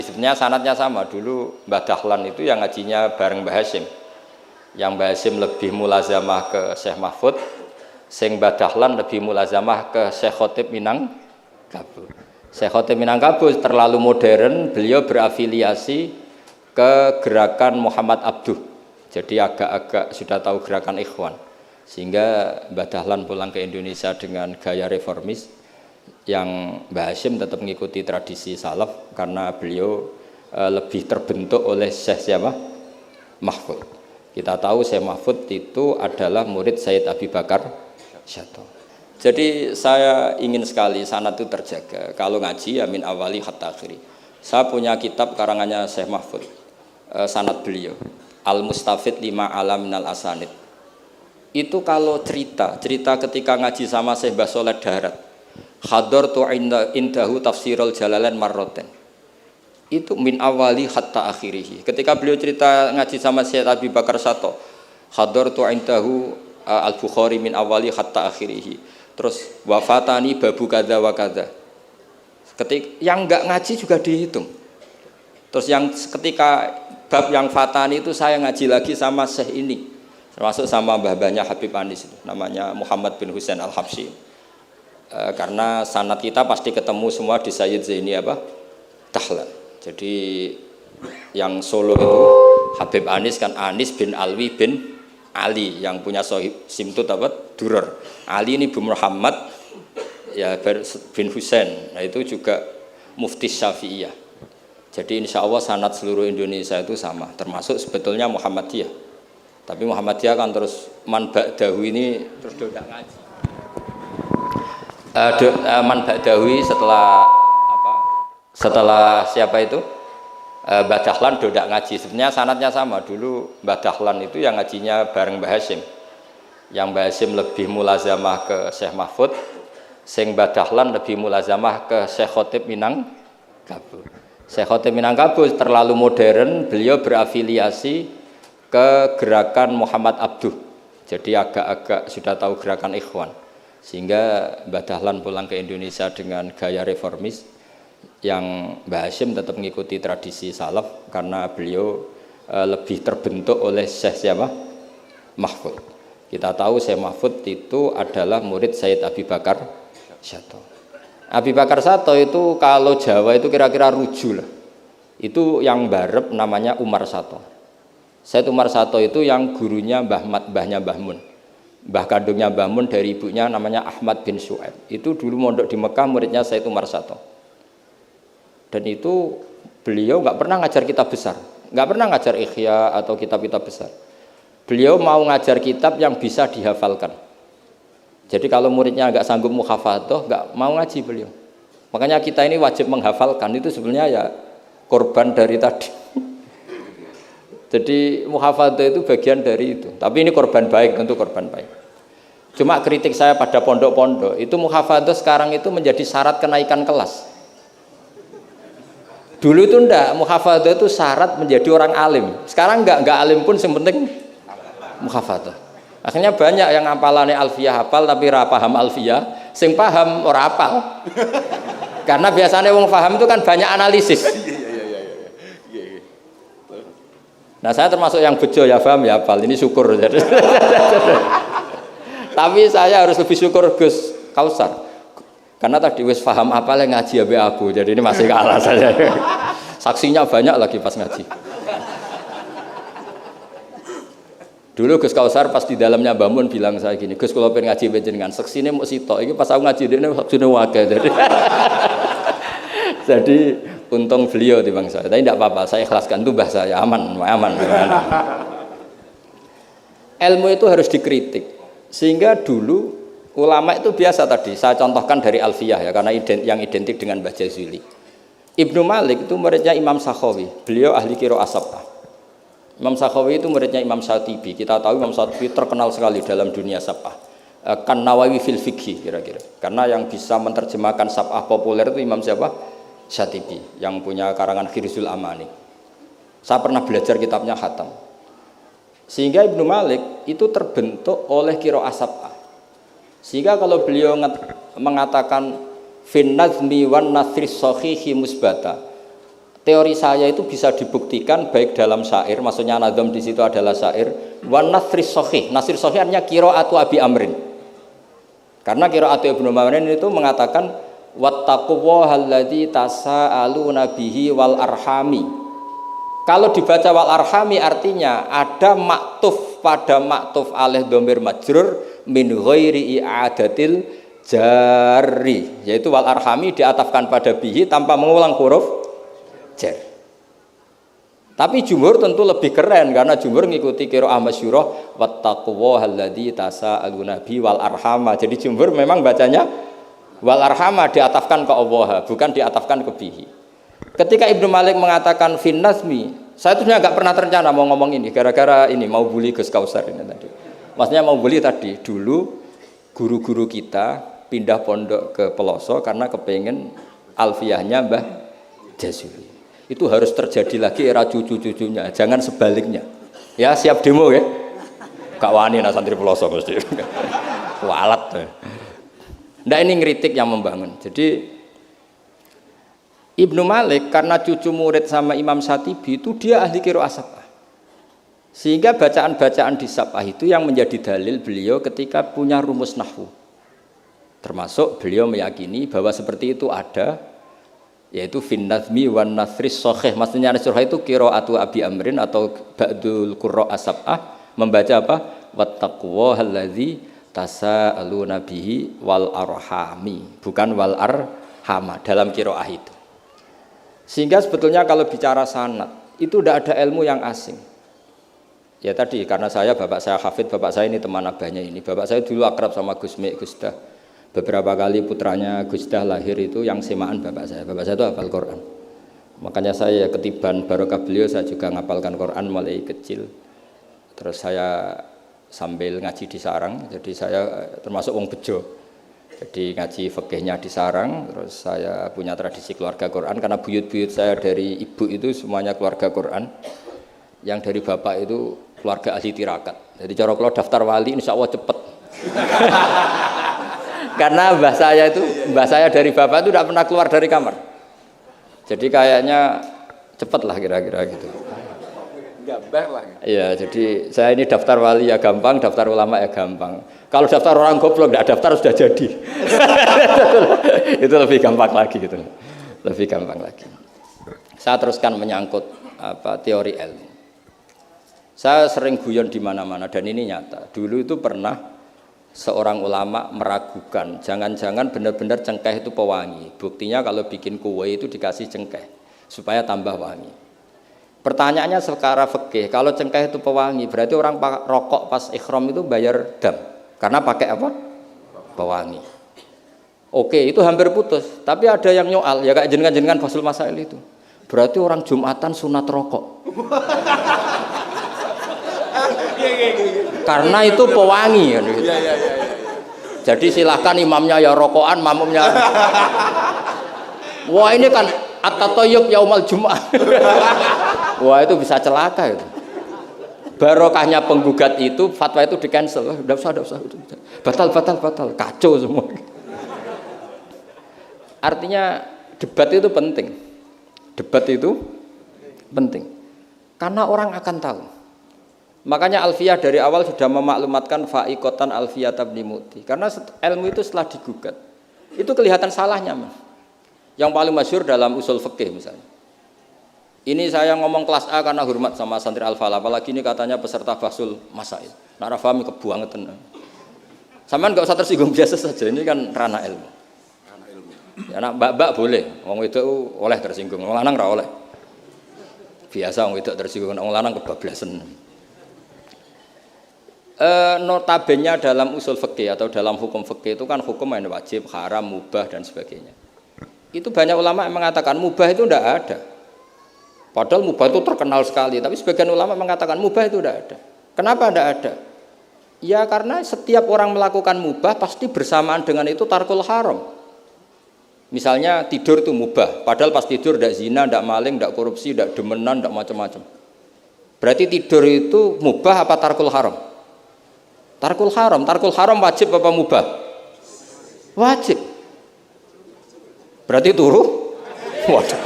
Sebenarnya sanadnya sama. Dulu Mbah Dahlan itu yang ngajinya bareng Mbah Hasyim. Yang Mbah Hasyim lebih mulazamah ke Syekh Mahfud, sing Mbah Dahlan lebih mulazamah ke Syekh Khotib Minangkabau. Syekh Khotib Minangkabau terlalu modern, beliau berafiliasi ke gerakan Muhammad Abduh. Jadi agak-agak sudah tahu gerakan Ikhwan. Sehingga Mbah Dahlan pulang ke Indonesia dengan gaya reformis. Yang Mbah Hasyim tetap mengikuti tradisi salaf karena beliau lebih terbentuk oleh Syekh siapa? Mahfud. Kita tahu Syekh Mahfud itu adalah murid Sayyid Abi Bakar Syato. Jadi saya ingin sekali sanad itu terjaga. Kalau ngaji ya min awali hatta akhiri. Saya punya kitab karangannya Syekh Mahfud, sanad beliau Al-Mustafid lima alam minal asanid. Itu kalau cerita ketika ngaji sama Syekh Mbah Soleh Darat, hadartu indahu tafsirul jalalain marroten, itu min awali hatta akhirihi. Ketika beliau cerita ngaji sama Syekh Abi Bakar Syato, hadartu indahu al-Bukhari min awali hatta akhirihi. Terus wafatani babu kada wa kada. Ketika yang enggak ngaji juga dihitung. Terus yang ketika bab yang fatani itu saya ngaji lagi sama Syekh ini, termasuk sama mbah-mbahnya Habib Anis itu, namanya Muhammad bin Husain Al-Habsyi. Karena sanad kita pasti ketemu semua di Sayyid Zaini Dahlan. Jadi yang Solo itu Habib Anis kan Anis bin Alwi bin Ali, yang punya sohib simtut Duror. Ali ini bin Muhammad ya bin Husain. Nah itu juga mufti Syafi'iyah. Jadi insya Allah sanad seluruh Indonesia itu sama, termasuk sebetulnya Muhammadiyah. Tapi Muhammadiyah kan terus man ba'dahu ini terus tidak ngaji. Man ba'dawi setelah siapa itu Mbah Dahlan tidak ngaji. Sebenarnya sanadnya sama. Dulu Mbah Dahlan itu yang ngajinya bareng Mbah Hasyim. Yang Mbah Hasyim lebih mulazamah ke Syekh Mahfud, sing Mbah Dahlan lebih mulazamah ke Syekh Khotib Minangkabau. Syekh Khotib Minangkabau terlalu modern, beliau berafiliasi ke gerakan Muhammad Abduh. Jadi agak-agak sudah tahu gerakan Ikhwan. Sehingga Mbah Dahlan pulang ke Indonesia dengan gaya reformis. Yang Mbah Hasyim tetap mengikuti tradisi salaf karena beliau lebih terbentuk oleh Syekh siapa? Mahfud. Kita tahu Syekh Mahfud itu adalah murid Sayyid Abi Bakar Syato. Abi Bakar Syato itu kalau Jawa itu kira-kira ruju lah. Itu yang barep namanya Umar Syato. Sayyid Umar Syato itu yang gurunya mbahnya Mbah Mun. Mbah kandungnya Mbah Mun dari ibunya namanya Ahmad bin Syuaib. Itu dulu mondok di Mekah, muridnya Sayyid Umar Syato. Dan itu beliau nggak pernah ngajar kitab besar, nggak pernah ngajar Ikhya atau kitab-kitab besar. Beliau mau ngajar kitab yang bisa dihafalkan. Jadi kalau muridnya nggak sanggup muhafadzah, nggak mau ngaji beliau. Makanya kita ini wajib menghafalkan, itu sebenarnya ya korban dari tadi. Jadi muhafadzah itu bagian dari itu. Tapi ini korban baik, tentu korban baik. Cuma kritik saya pada pondok-pondok, itu muhafadzah sekarang itu menjadi syarat kenaikan kelas. Dulu itu enggak, muhafadzah itu syarat menjadi orang alim. Sekarang enggak alim pun yang penting muhafadzah. Akhirnya banyak yang hafalannya alfiyah hafal tapi ora paham alfiyah, sing paham ora hafal. Karena biasanya wong paham itu kan banyak analisis. Nah saya termasuk yang bejo ya paham ya hafal, ini syukur. Tapi saya harus lebih syukur Gus Kausar. Karena tadi wis paham apa yang ngaji abe aku, jadi ini masih kalah saya. Saksinya banyak lagi pas ngaji. Dulu Gus Kausar pas di dalamnya Bamun bilang saya gini, Gus kalau pengen ngaji panjenengan, saksine mau sitok, ini pas aku ngaji dene saksine wae. Jadi untung beliau di bangsa. Tapi tidak apa-apa, saya ikhlaskan itu bahasa saya aman. Ilmu itu harus dikritik. Sehingga dulu ulama itu biasa tadi, saya contohkan dari Alfiyah ya, karena yang identik dengan Mbah Jazuli. Ibnu Malik itu muridnya Imam Sakhawi, beliau ahli qiraah sab'ah. Imam Sakhawi itu muridnya Imam Syatibi. Kita tahu Imam Syatibi terkenal sekali dalam dunia sab'ah. Kan Nawawi fil fikhi kira-kira. Karena yang bisa menerjemahkan sab'ah populer itu Imam siapa? Syatibi, yang punya karangan Khirzul Amani. Saya pernah belajar kitabnya Hatam. Sehingga Ibnu Malik itu terbentuk oleh qiraah sab'ah. Sehingga kalau beliau mengatakan fin nazmi wan nasri sahihi musbata, Teori saya itu bisa dibuktikan baik dalam syair, maksudnya nazam di situ adalah syair, wa nasris sahih. Nasir sahih artinya qiraatu Abi Amrin. Karena qiraatu Ibnu Amrin itu mengatakan wattaqullahalladzi tasaaluna bihi wal arhami. Kalau dibaca wal arhami artinya ada maktuf pada maktuf alih dhamir majrur min ghairi i'adatil jari, yaitu wal arhami diatafkan pada bihi tanpa mengulang huruf jar. Tapi jumhur tentu lebih keren karena jumhur ngikuti qiraah masyhurah wattaqullahalladzi tasaaluna bihi wal arhama. Jadi jumhur memang bacanya wal arhama diatafkan ke Allah, bukan diatafkan ke bihi. Ketika Ibnu Malik mengatakan fin nazmi, saya itu sebenarnya nggak pernah terencana mau ngomong ini gara-gara ini mau bully Gus Kausar ini tadi. Maksudnya mau bully tadi, dulu guru-guru kita pindah pondok ke Peloso karena kepengen alfiyahnya Mbah Jazuli. Itu harus terjadi lagi era cucu-cucunya, jangan sebaliknya. Ya siap demo ya. Gak wani nah santri Peloso mesti. Walat. Nah ini ngeritik yang membangun. Jadi Ibnu Malik karena cucu murid sama Imam Syatibi itu dia ahli qiraah sab'ah. Sehingga bacaan-bacaan di sab'ah itu yang menjadi dalil beliau ketika punya rumus nahwu. Termasuk beliau meyakini bahwa seperti itu ada, yaitu fin nazmi wan nasris sahih. Maksudnya nasrah itu qiraatu Abi Amrin atau ba'dul qurra as-sab'ah membaca apa? Wattaqullahalladzi tasaaluna bihi wal arhami, bukan wal arhama dalam qiraah itu. Sehingga sebetulnya kalau bicara sanad itu tidak ada ilmu yang asing. Ya tadi karena bapak saya hafid, bapak saya ini teman abahnya ini. Bapak saya dulu akrab sama Gus Mek, Gus Dah. Beberapa kali putranya Gus Dah lahir itu yang semaan bapak saya. Bapak saya itu hafal Quran. Makanya saya ketiban barokah beliau saya juga ngapalkan Quran mulai kecil. Terus saya sambil ngaji di sarang. Jadi saya termasuk wong bejo. Jadi ngaji fikihnya di sarang, terus saya punya tradisi keluarga Quran karena buyut-buyut saya dari ibu itu semuanya keluarga Quran. Yang dari bapak itu keluarga ahli tirakat. Jadi cara kalau daftar wali insya Allah cepet. Karena mbah saya dari bapak itu tidak pernah keluar dari kamar. Jadi kayaknya cepet lah kira-kira gitu. Gambah lah. Iya, jadi saya ini daftar wali ya gampang, daftar ulama ya gampang. Kalau daftar orang goblok tidak daftar sudah jadi. Itu lebih gampang lagi gitu. Lebih gampang lagi. Saya teruskan menyangkut teori ilmu. Saya sering guyon di mana-mana dan ini nyata. Dulu itu pernah seorang ulama meragukan, jangan-jangan benar-benar cengkeh itu pewangi. Buktinya kalau bikin kue itu dikasih cengkeh supaya tambah wangi. Pertanyaannya secara fikih, kalau cengkeh itu pewangi, berarti orang rokok pas ikhram itu bayar dam. Karena pakai apa? Pewangi. Oke, itu hampir putus. Tapi ada yang nyoal, ya kayak jenengan-jenengan Fasul Masail itu. Berarti orang Jumatan sunat rokok. Karena itu pewangi kan gitu. Jadi silahkan imamnya ya rokokan, makmumnya. Wah ini kan at-tatayyub yaumal Jum'ah. Wah itu bisa celaka itu. Barokahnya penggugat itu fatwa itu di-cancel. Udah usah. Batal. Kacau semua. Artinya debat itu penting. Debat itu penting. Karena orang akan tahu. Makanya Alfiyah dari awal sudah memaklumatkan fa'iqatan Alfiyah Ibnu Mu'ti. Karena ilmu itu setelah digugat, itu kelihatan salahnya, Mas. Yang paling masyhur dalam usul fikih misalnya. Ini saya ngomong kelas A karena hormat sama santri Al-Falah, apalagi ini katanya peserta Fasul Masail. Nara fahmi kebuangetan. Sampean enggak usah tersinggung biasa saja, ini kan ranah ilmu. Ya anak mbak-mbak boleh, wong wedok oleh tersinggung, wong lanang ra oleh. Biasa wong wedok tersinggung, wong lanang kebablasan. Notabene dalam usul fikih atau dalam hukum fikih itu kan hukum yang wajib, haram, mubah dan sebagainya. Itu banyak ulama yang mengatakan mubah itu tidak ada. Padahal mubah itu terkenal sekali, tapi sebagian ulama mengatakan mubah itu tidak ada. Kenapa tidak ada? Ya karena setiap orang melakukan mubah pasti bersamaan dengan itu tarkul haram. Misalnya tidur itu mubah, padahal pas tidur tidak zina, tidak maling, tidak korupsi, tidak demenan, tidak macam-macam. Berarti tidur itu mubah apa tarkul haram? Tarkul haram wajib apa mubah? Wajib. Berarti turu? Waduh.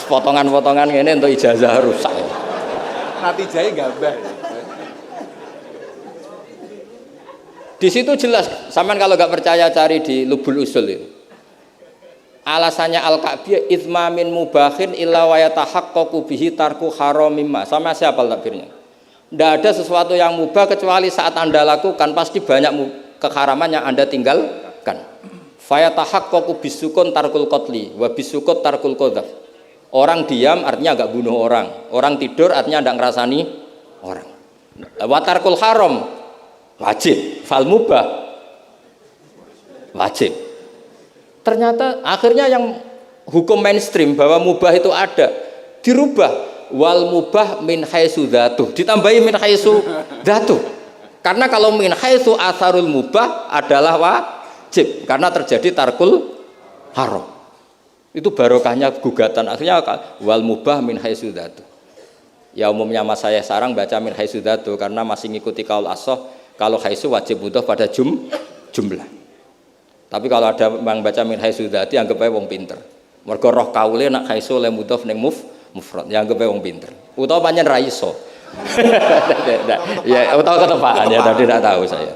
Potongan-potongan ngene untuk ijazah rusak. Natijahnya gambar. Di situ jelas, sampean kalau nggak percaya cari di Lubul Usul itu. Alasannya Al-Ka'biyah izma min mubahin illa wa yatahaqqaqu bihi tarku haramimma. Sama siapa takbirnya? Tidak ada sesuatu yang mubah kecuali saat Anda lakukan pasti banyak keharaman yang Anda tinggalkan. Fa yatahaqqaqu bisukun tarkul qatli wa bisukut tarkul qadzaf. Orang diam artinya enggak bunuh orang. Orang tidur artinya enggak ngerasani orang. Wa tarkul haram wajib, fal mubah wajib. Ternyata akhirnya yang hukum mainstream bahwa mubah itu ada dirubah, wal mubah min haitsu dzatuh, ditambahi min haitsu dzatuh. Karena kalau min haitsu atharul mubah adalah wajib karena terjadi tarkul haram. Itu barokahnya gugatan akhirnya wal mubah min haitsu dzatuh. Ya umumnya mas saya sarang baca min haitsu dzatuh karena masih ngikuti kaul ashah kalau haitsu wajib mudhof pada jumlah. Tapi kalau ada yang baca min haitsu dzati anggap ae wong pinter. Mergo roh kaule nak haitsu le mudhof ning mufrad, ya anggap ae wong pinter. Utawa pancen ra iso. Ya utawa ketepaan ya tadi tidak tahu saya.